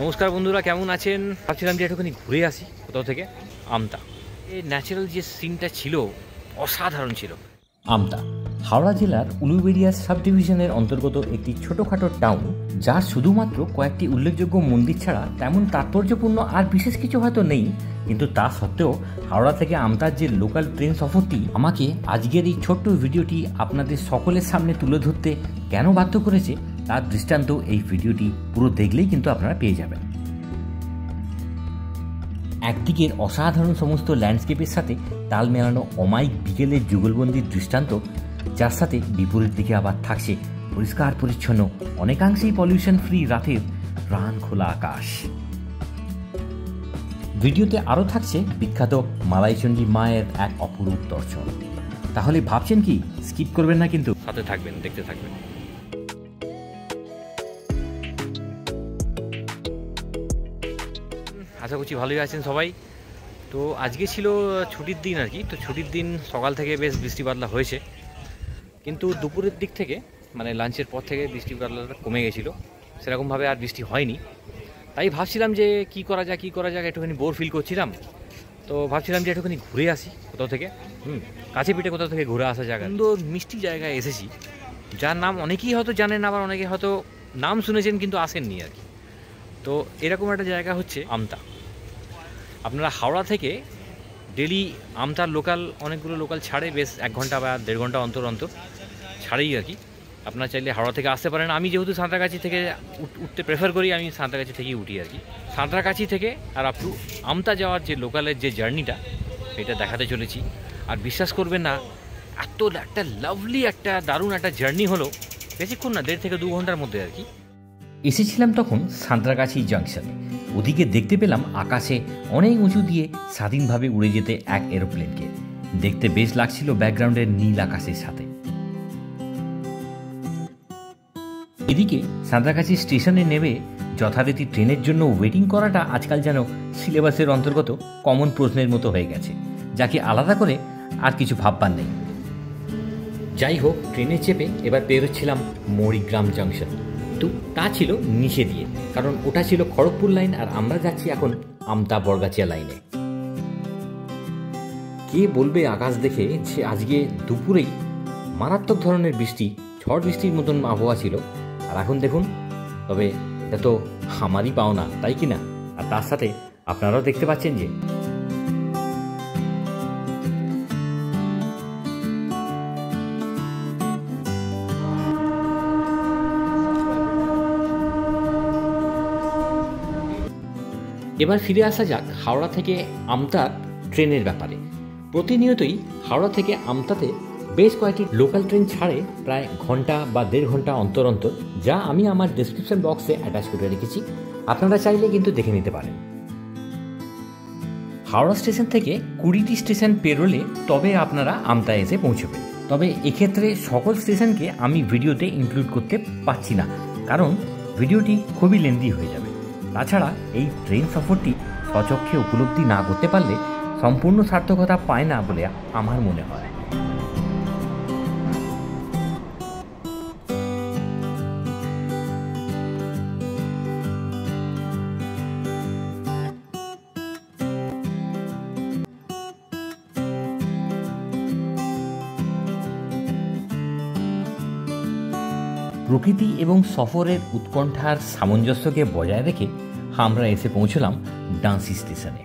নমস্কার বন্ধুরা, কেমন আছেন? ভাবছিলাম যে একটুখানি ঘুরে আসি কোথাও থেকে আমতা। এই ন্যাচারাল যে সিনটা ছিল অসাধারণ ছিল। আমতা হাওড়া জেলার উলুবেড়িয়া সাব ডিভিশনের অন্তর্গত একটি ছোটোখাটো টাউন, যার শুধুমাত্র কয়েকটি উল্লেখযোগ্য মন্দির ছাড়া তেমন তাৎপর্যপূর্ণ আর বিশেষ কিছু হয়তো নেই, কিন্তু তা সত্ত্বেও হাওড়া থেকে আমতার যে লোকাল ট্রেন সফরটি আমাকে আজকের এই ছোট্ট ভিডিওটি আপনাদের সকলের সামনে তুলে ধরতে কেন বাধ্য করেছে তার দৃষ্টান্ত এই ভিডিওটি পুরো দেখলেই কিন্তু আপনারা পেয়ে যাবেন। একদিকের অসাধারণ সমস্ত ল্যান্ডস্কেপের সাথে তাল মেলানো অমায়িক বিকেলের যুগলবন্দির দৃষ্টান্ত, যার সাথে বিপরীত দিকে আবার থাকছে পরিষ্কার পরিচ্ছন্ন অনেকাংশেই পলিউশন ফ্রি রাতের প্রাণ খোলা আকাশ। ভিডিওতে আরও থাকছে বিখ্যাত মালাইচণ্ডী মায়ের এক অপরূপ দর্শন। তাহলে ভাবছেন কি স্কিপ করবেন না, কিন্তু সাথে থাকবেন, দেখতে থাকবেন। আশা করছি ভালোই আছেন সবাই। তো আজকে ছিল ছুটির দিন আর কি। তো ছুটির দিন সকাল থেকে বেশ বৃষ্টি বাদলা হয়েছে, কিন্তু দুপুরের দিক থেকে মানে লাঞ্চের পর থেকে বৃষ্টি বাদলাটা কমে গেছিলো, সেরকমভাবে আর বৃষ্টি হয়নি। তাই ভাবছিলাম যে কী করা যাক, একটুখানি বোর ফিল করছিলাম। তো ভাবছিলাম যে একটুখানি ঘুরে আসি কোথাও থেকে, কাছে পিঠে কোথাও থেকে ঘুরে আসা জায়গা, সুন্দর মিষ্টি জায়গায় এসেছি, যার নাম অনেকেই হয়তো জানেন, আবার অনেকে হয়তো নাম শুনেছেন কিন্তু আসেননি আর কি। তো এরকম একটা জায়গা হচ্ছে আমতা। আপনারা হাওড়া থেকে ডেলি আমতার অনেকগুলো লোকাল ছাড়ে, বেশ 1 ঘন্টা বা 1.5 ঘন্টা অন্তর ছাড়েই আর কি। আপনারা চাইলে হাওড়া থেকে আসতে পারেন। আমি যেহেতু সাঁতরাগাছি থেকে উঠতে প্রেফার করি, আমি সাঁতরাগাছি থেকেই উঠি আর কি। সাঁতরাগাছি থেকে আর আপ টু আমতা যাওয়ার যে লোকালের যে জার্নিটা, এটা দেখাতে চলেছি। আর বিশ্বাস করবেন না, এত একটা লাভলি একটা দারুণ একটা জার্নি হলো, বেশিক্ষণ না, 1.5 থেকে 2 ঘন্টার মধ্যে আর কি। এসেছিলাম তখন সাঁতরাগাছি জাংশনে। ওদিকে দেখতে পেলাম আকাশে অনেক উঁচু দিয়ে স্বাধীনভাবে উড়ে যেতে এক এরোপ্লেনকে। দেখতে বেশ লাগছিল ব্যাকগ্রাউন্ডের নীল আকাশের সাথে। এদিকে সাঁতরাগাছি স্টেশনে নেমে যথারীতি ট্রেনের জন্য ওয়েটিং করাটা আজকাল যেন সিলেবাসের অন্তর্গত কমন প্রশ্নের মতো হয়ে গেছে, যাকে আলাদা করে আর কিছু ভাববার নেই। যাই হোক, ট্রেনে চেপে এবার বেরোচ্ছিলাম মরিগ্রাম জাংশন। তো তা ছিল নিচে দিয়ে, কারণ ওটা ছিল খড়গপুর লাইন, আর আমরা যাচ্ছি এখন আমতা বরগাছিয়া লাইনে। কে বলবে আকাশ দেখে যে আজকে দুপুরেই মারাত্মক ধরনের বৃষ্টি, ঝড় বৃষ্টির মতন আবহাওয়া ছিল, আর এখন দেখুন। তবে এটা তো আমারই পাওনা, তাই কি না? আর তার সাথে আপনারাও দেখতে পাচ্ছেন যে এবার ফিরে আসা যাক হাওড়া থেকে আমতার ট্রেনের ব্যাপারে। প্রতিনিয়তই হাওড়া থেকে আমতাতে বেশ কয়েকটি লোকাল ট্রেন ছাড়ে, প্রায় ঘন্টা বা 1.5 ঘন্টা অন্তর, যা আমি আমার ডেসক্রিপশন বক্সে অ্যাটাচ করে রেখেছি। আপনারা চাইলে কিন্তু দেখে নিতে পারেন। হাওড়া স্টেশন থেকে 20টি স্টেশন পেরোলে তবে আপনারা আমতায় এসে পৌঁছবেন। তবে এক্ষেত্রে সকল স্টেশনকে আমি ভিডিওতে ইনক্লুড করতে পারছি না, কারণ ভিডিওটি খুবই লেন্দি হয়ে যাবে। তাছাড়া এই ট্রেন সফরটি স্বচক্ষে উপলব্ধি না করতে পারলে সম্পূর্ণ সার্থকতা পায় না বলে আমার মনে হয়। প্রকৃতি এবং সফরের উৎকণ্ঠার সামঞ্জস্যকে বজায় রেখে আমরা এসে পৌঁছলাম ডান্সি স্টেশনে।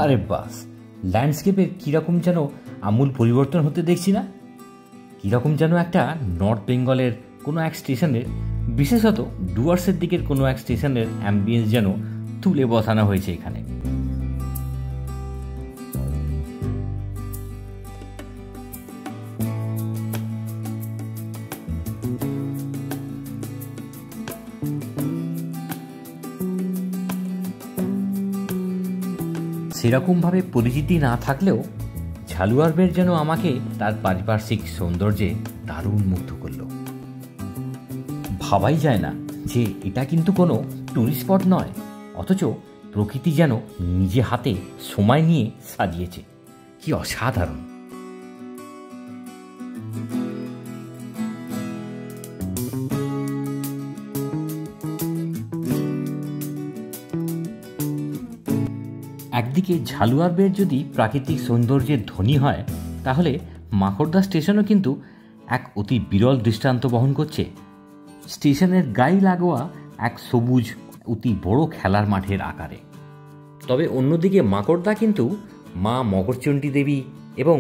আরে বাস, ল্যান্ডস্কেপের কীরকম যেন আমূল পরিবর্তন হতে দেখছি না? কীরকম যেন একটা নর্থ বেঙ্গলের কোনো এক স্টেশনের, বিশেষত ডুয়ার্সের দিকের কোনো এক স্টেশনের অ্যাম্বিয়েন্স যেন তুলে বসানো হয়েছে এখানে। সেরকমভাবে পরিচিতি না থাকলেও ঝালুয়ার বেড় যেন আমাকে তার পারিপার্শ্বিক সৌন্দর্যে দারুণ মুগ্ধ করল। ভাবাই যায় না যে এটা কিন্তু কোনো ট্যুরিস্ট স্পট নয়, অথচ প্রকৃতি যেন নিজে হাতে সময় নিয়ে সাজিয়েছে। কি অসাধারণ! একদিকে ঝালুয়ার বেড় যদি প্রাকৃতিক সৌন্দর্যের ধনী হয়, তাহলে মাকড়দা স্টেশনও কিন্তু এক অতি বিরল দৃষ্টান্ত বহন করছে। স্টেশনের গায়ে লাগোয়া এক সবুজ অতি বড় খেলার মাঠের আকারে। তবে অন্যদিকে মাকড়দা কিন্তু মা মকরচণ্ডী দেবী এবং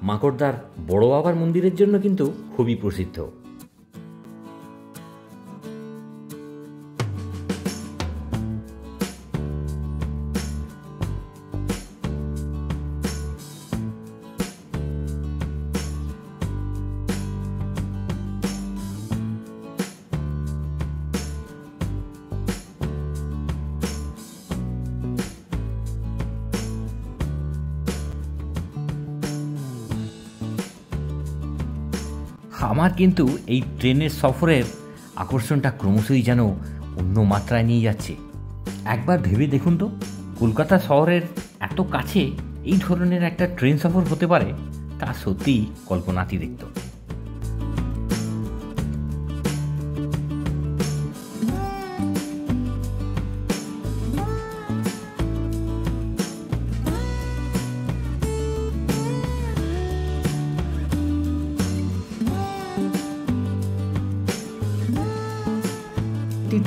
মাকড়দার বড় বাবার মন্দিরের জন্য কিন্তু খুবই প্রসিদ্ধ। আমার কিন্তু এই ট্রেনের সফরের আকর্ষণটা ক্রমশই যেন অন্য মাত্রায় নিয়ে যাচ্ছে। একবার ভেবে দেখুন তো, কলকাতা শহরের এত কাছে এই ধরনের একটা ট্রেন সফর হতে পারে, তা সত্যিই কল্পনাতীত।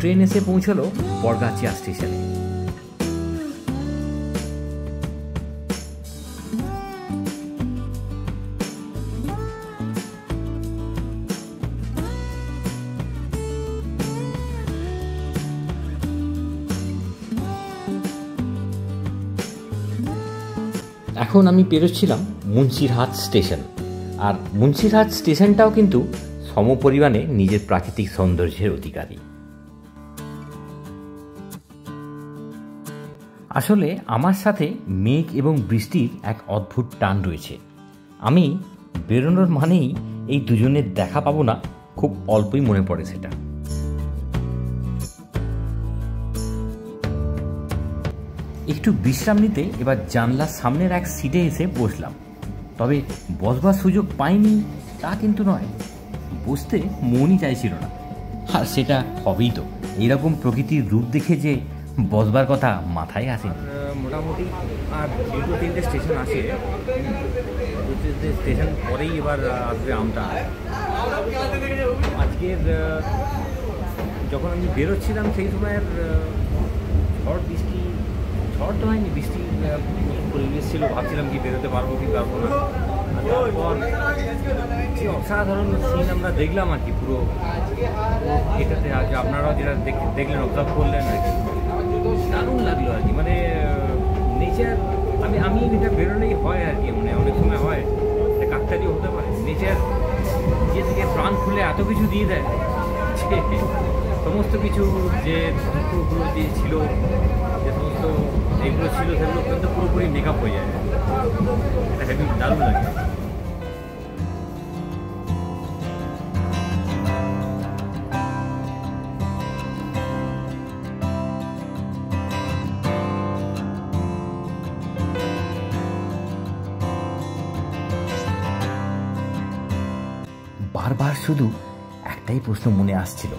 ট্রেন এসে পৌঁছলো বরগাছিয়া স্টেশনে। এখন আমি পেরোচ্ছিলাম মুন্সিরহাট স্টেশন, আর মুন্সিরহাট স্টেশনটাও কিন্তু সমপরিমাণে নিজের প্রাকৃতিক সৌন্দর্যের অধিকারী। আসলে আমার সাথে মেঘ এবং বৃষ্টির এক অদ্ভুত টান রয়েছে। আমি বেরোনোর মানেই এই দুজনের দেখা পাবো না, খুব অল্পই মনে পড়ে সেটা। একটু বিশ্রাম নিতে এবার জানলার সামনের এক সিটে এসে বসলাম। তবে বসবার সুযোগ পাইনি তা কিন্তু নয়, বসতে মনই চাইছিল না। আর সেটা হবেই তো, এইরকম প্রকৃতির রূপ দেখে যে বসবার কথা মাথায় আসেনি। মোটামুটি আর 2-3টে স্টেশন আছে, স্টেশন পরেই এবার আসবে আমটা। আজকের যখন আমি বেরোচ্ছিলাম সেই সময়ের ঝড় তো হয়নি, বৃষ্টির পরিবেশ ছিল, ভাবছিলাম কি বেরোতে পারবো কি পারবো না। তারপর যে অসাধারণ সিন আমরা দেখলাম আর কি পুরো এটাতে, আজ আপনারাও যেটা দেখলেন, অবজার্ভ করলেন আর কি, দারুণ লাগলো আর কি। মানে নেচার, আমি এটা বেরোলেই হয় আর কি, মানে অনেক সময় হয় কাকতালীয় হতে পারে, নেচার নিজে থেকে প্রাণ খুলে এত কিছু দিয়ে দেয় যে সমস্ত কিছু যে ধ্বংসগুলো যে ছিল, যে সমস্ত এইগুলো ছিল, সেগুলো কিন্তু পুরোপুরি মেকআপ হয়ে যায়। এটা হেভি দারুণ লাগে। বারবার শুধু একটাই প্রশ্ন মনে আসছিল,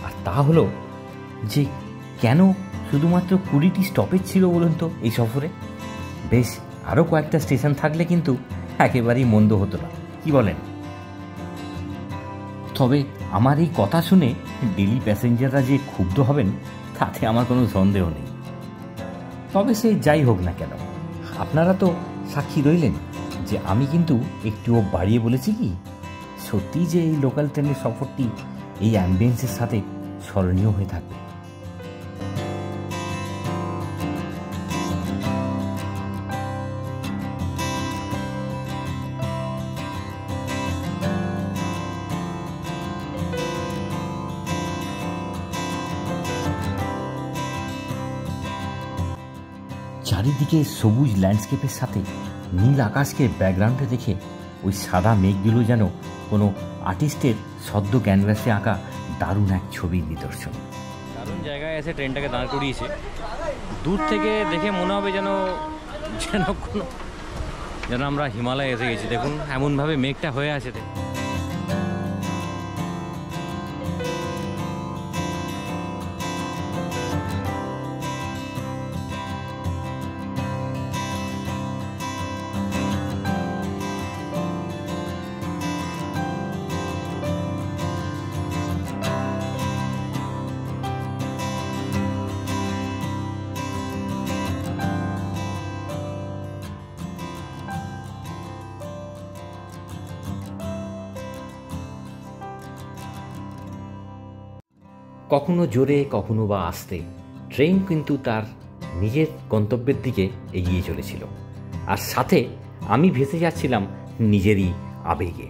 আর তা হলো যে কেন শুধুমাত্র 20টি স্টপেজ ছিল বলুন তো এই সফরে? বেশ আরও কয়েকটা স্টেশন থাকলে কিন্তু একেবারেই মন্দ হতো না, কি বলেন? তবে আমার এই কথা শুনে ডেলি প্যাসেঞ্জাররা যে ক্ষুব্ধ হবেন তাতে আমার কোনো সন্দেহ নেই। তবে সে যাই হোক না কেন, আপনারা তো সাক্ষী রইলেন যে আমি কিন্তু একটুও বাড়িয়ে বলেছি কি। সত্যি যে এই লোকাল ট্রেনের সফরটি এই অ্যাম্বিয়েন্সের সাথে স্মরণীয় হয়ে থাকবে। চারিদিকে সবুজ ল্যান্ডস্কেপের সাথে নীল আকাশকে ব্যাকগ্রাউন্ডে দেখে ওই সাদা মেঘগুলো যেন কোনো আর্টিস্টের সদ্য ক্যানভাসে আঁকা দারুণ এক ছবির নিদর্শন। দারুণ জায়গায় এসে ট্রেনটাকে দাঁড় করিয়েছে। দূর থেকে দেখে মনে হবে যেন আমরা হিমালয়ে এসে গেছি। দেখুন এমনভাবে মেঘটা হয়ে আছে। কখনো জোরে কখনো বা আস্তে ট্রেন কিন্তু তার নিজের গন্তব্যের দিকে এগিয়ে চলেছিল, আর সাথে আমি ভেসে যাচ্ছিলাম নিজেরই আবেগে।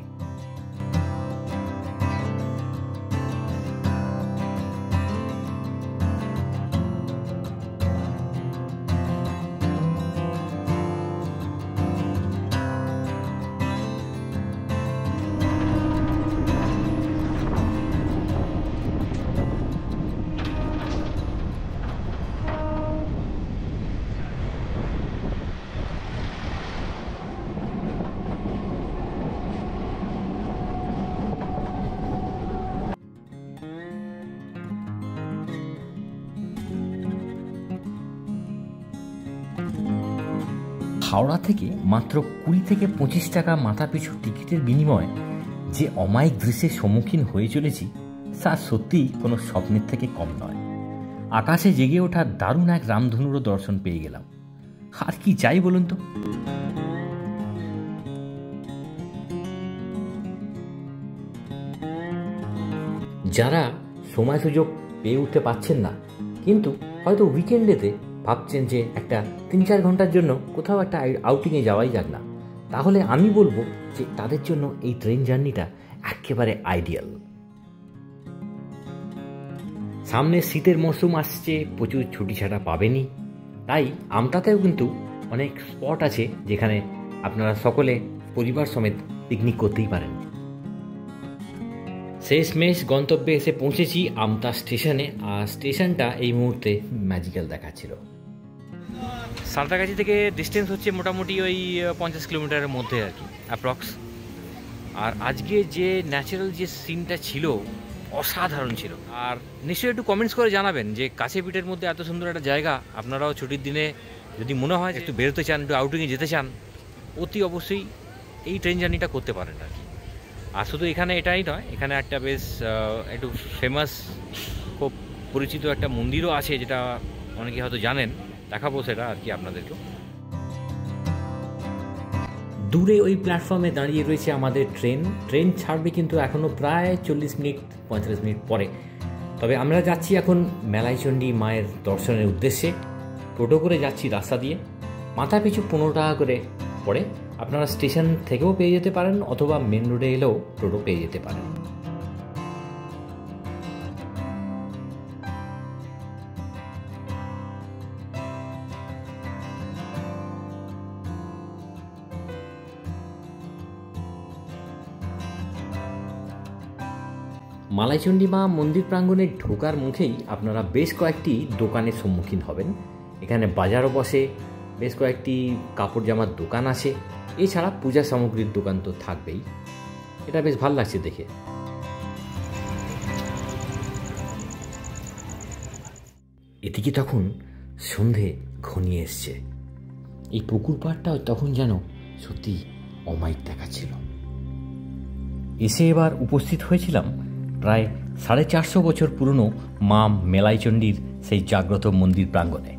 হাওড়া থেকে মাত্র 20 থেকে 25 টাকা মাথাপিছু টিকিটের বিনিময়ে যে অমায়িক দৃশ্যের সম্মুখীন হয়ে চলেছি তা সত্যিই কোনো স্বপ্নের থেকে কম নয়। আকাশে জেগে ওঠা দারুণ এক রামধনুরও দর্শন পেয়ে গেলাম। আর কি চাই বলুন তো। যারা সময় সুযোগ পেয়ে উঠতে পারছেন না, কিন্তু হয়তো উইকেন্ডেতে ভাবছেন যে একটা 3-4 ঘন্টার জন্য কোথাও একটা আউটিংয়ে যাওয়াই যাক না, তাহলে আমি বলবো যে তাদের জন্য এই ট্রেন জার্নিটা একেবারে আইডিয়াল। সামনে শীতের মরশুম আসছে, প্রচুর ছুটি ছাটা পাবেনই, তাই আমটাতেও কিন্তু অনেক স্পট আছে যেখানে আপনারা সকলে পরিবার সমেত পিকনিক করতেই পারেন। শেষমেশ গন্তব্যে এসে পৌঁছেছি আমতা স্টেশনে, আর স্টেশনটা এই মুহূর্তে ম্যাজিক্যাল দেখাচ্ছিল। সাঁতরাগাছি থেকে ডিস্টেন্স হচ্ছে মোটামুটি ওই 50 কিলোমিটারের মধ্যে আর কি অ্যাপ্রক্স। আর আজকে যে ন্যাচারাল যে সিনটা ছিল অসাধারণ ছিল। আর নিশ্চয়ই একটু কমেন্টস করে জানাবেন যে কাছে পিঠের মধ্যে এত সুন্দর একটা জায়গা আপনারাও ছুটির দিনে যদি মনে হয় একটু বেরোতে চান, একটু আউটিংয়ে যেতে চান, অতি অবশ্যই এই ট্রেন জার্নিটা করতে পারেন আর কি। আর শুধু এখানে এটাই নয়, এখানে একটা বেশ একটু ফেমাস খুব পরিচিত একটা মন্দিরও আছে, যেটা অনেকে হয়তো জানেন, দেখাবো সেটা আর কি আপনাদেরকেও। দূরে ওই প্ল্যাটফর্মে দাঁড়িয়ে রয়েছে আমাদের ট্রেন ছাড়বে কিন্তু এখনও প্রায় 40-45 মিনিট পরে। তবে আমরা যাচ্ছি এখন মেলাইচণ্ডী মায়ের দর্শনের উদ্দেশ্যে। টোটো করে যাচ্ছি রাস্তা দিয়ে, মাথা পিছু 15 টাকা করে পড়ে। আপনারা স্টেশন থেকেও পেয়ে যেতে পারেন, অথবা মেন রোডে এলেও টোটো পেয়ে যেতে পারেন। মালাইচণ্ডী মা মন্দির প্রাঙ্গণে ঢোকার মুখেই আপনারা বেশ কয়েকটি দোকানের সম্মুখীন হবেন। এখানে বাজারও বসে, বেশ কয়েকটি কাপড় জামার দোকান আছে, এছাড়া পূজা সামগ্রীর দোকান তো থাকবেই। এটা বেশ ভালো লাগছে দেখে। এদিকে তখন সন্ধে ঘনিয়ে এসছে। এই পুকুর পাড়টাও তখন যেন সত্যি অমায়িক দেখাচ্ছিল। এসে এবার উপস্থিত হয়েছিলাম প্রায় 450 বছর পুরনো মা মেলাইচণ্ডীর সেই জাগ্রত মন্দির প্রাঙ্গণে।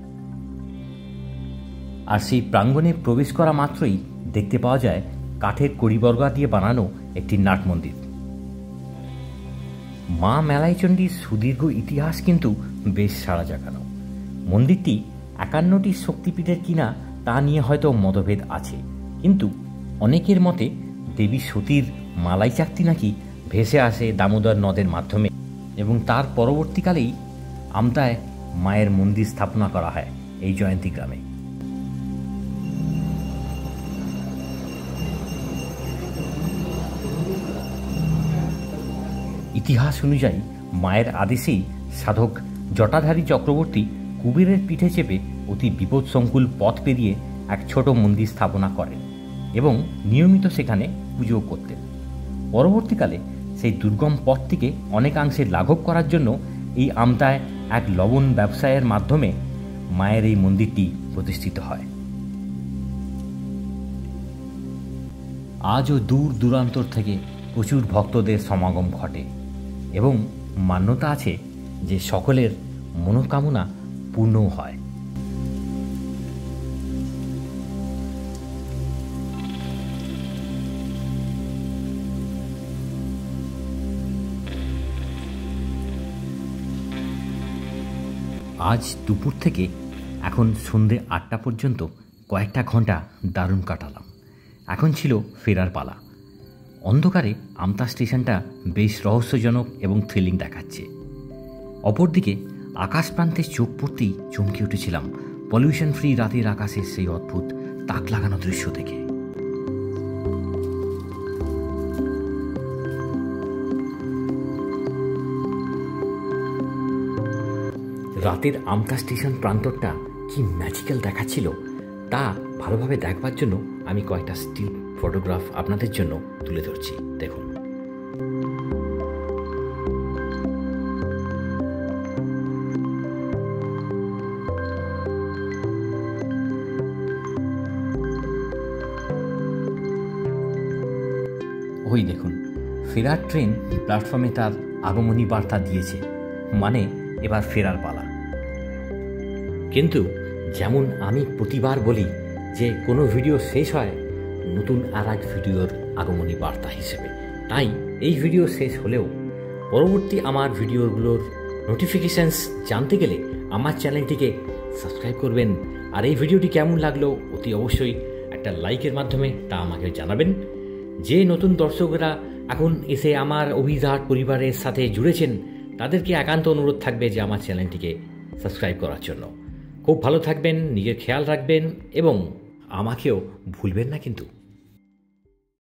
আর সেই প্রাঙ্গণে প্রবেশ করা মাত্রই দেখতে পাওয়া যায় কাঠের কড়িবর্গা দিয়ে বানানো একটি নাট মন্দির। মা মেলাইচণ্ডীর সুদীর্ঘ ইতিহাস কিন্তু বেশ সাড়া জাগানো। মন্দিরটি 51টি শক্তিপীঠের কিনা তা নিয়ে হয়তো মতভেদ আছে, কিন্তু অনেকের মতে দেবী সতীর মালাই চাকতি নাকি ভেসে আসে দামোদর নদের মাধ্যমে, এবং তার পরবর্তীকালেই আমতায় মায়ের মন্দির স্থাপনা করা হয় এই জয়ন্তী গ্রামে। ইতিহাস অনুযায়ী মায়ের আদেশেই সাধক জটাধারী চক্রবর্তী কুবেরের পিঠে চেপে অতি বিপদসংকুল পথ পেরিয়ে এক ছোট মন্দির স্থাপনা করেন এবং নিয়মিত সেখানে পুজো করতেন। পরবর্তীকালে সেই দুর্গম পথটিকে অনেকাংশে লাঘব করার জন্য এই আমতায় এক লবণ ব্যবসায়ের মাধ্যমে মায়ের এই মন্দিরটি প্রতিষ্ঠিত হয়। আজও দূর দূরান্তর থেকে প্রচুর ভক্তদের সমাগম ঘটে এবং মান্যতা আছে যে সকলের মনোকামনা পূর্ণও হয়। আজ দুপুর থেকে এখন সন্ধে 8টা পর্যন্ত কয়েকটা ঘন্টা দারুণ কাটালাম। এখন ছিল ফেরার পালা। অন্ধকারে আমতা স্টেশনটা বেশ রহস্যজনক এবং থ্রিলিং দেখাচ্ছে। অপরদিকে আকাশ প্রান্তে চোখ পড়তেই চমকে উঠেছিলাম পলিউশন ফ্রি রাতের আকাশের সেই অদ্ভুত তাক লাগানো দৃশ্য দেখে। রাতের আমতা স্টেশন প্রান্তরটা কি ম্যাজিক্যাল দেখাচ্ছিল তা ভালোভাবে দেখবার জন্য আমি কয়েকটা স্টিল ফটোগ্রাফ আপনাদের জন্য তুলে ধরছি, দেখুন। ওই দেখুন, ফেরার ট্রেন প্ল্যাটফর্মে তার আগমনী বার্তা দিয়েছে, মানে এবার ফেরার পালা। কিন্তু যেমন আমি প্রতিবার বলি যে কোনো ভিডিও শেষ হয় নতুন আর এক ভিডিওর আগমনী বার্তা হিসেবে, তাই এই ভিডিও শেষ হলেও পরবর্তী আমার ভিডিওগুলোর নোটিফিকেশানস জানতে গেলে আমার চ্যানেলটিকে সাবস্ক্রাইব করবেন। আর এই ভিডিওটি কেমন লাগলো অতি অবশ্যই একটা লাইকের মাধ্যমে তা আমাকে জানাবেন। যে নতুন দর্শকরা এখন এসে আমার অভিধাট পরিবারের সাথে জুড়েছেন তাদেরকে একান্ত অনুরোধ থাকবে যে আমার চ্যানেলটিকে সাবস্ক্রাইব করার জন্য। খুব ভালো থাকবেন, নিজের খেয়াল রাখবেন এবং আমাকেও ভুলবেন না কিন্তু।